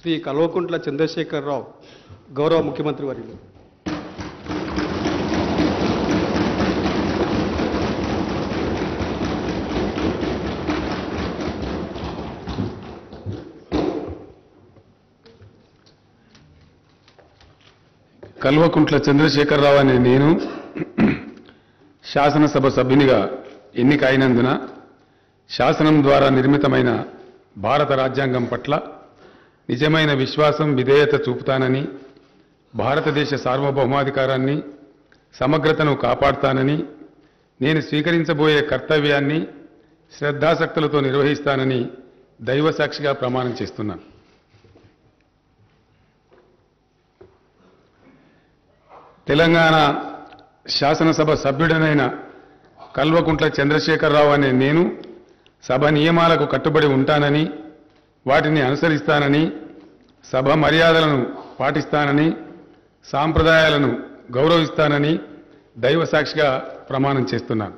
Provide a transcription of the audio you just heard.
శ్రీ కల్వకుంట్ల చంద్రశేఖరరావు గౌరవ ముఖ్యమంత్రి వర్యులు. కల్వకుంట్ల చంద్రశేఖరరావు అనే నేను శాసనసభ సభ్యునిగా ఎన్నికైనందున శాసనం ద్వారా నిర్మితమైన భారత రాజ్యాంగం పట్ల నిజమైన విశ్వాసం విధేయత చూపుతానని, భారతదేశ సార్వభౌమాధికారాన్ని సమగ్రతను కాపాడుతానని, నేను స్వీకరించబోయే కర్తవ్యాన్ని శ్రద్ధాసక్తులతో నిర్వహిస్తానని దైవసాక్షిగా ప్రమాణం చేస్తున్నాను. తెలంగాణ శాసనసభ సభ్యుడనైన కల్వకుంట్ల చంద్రశేఖరరావు అనే నేను సభ నియమాలకు కట్టుబడి ఉంటానని, వాటిని అనుసరిస్తానని, సభ మర్యాదలను పాటిస్తానని, సాంప్రదాయాలను గౌరవిస్తానని దైవసాక్షిగా ప్రమాణం చేస్తున్నాను.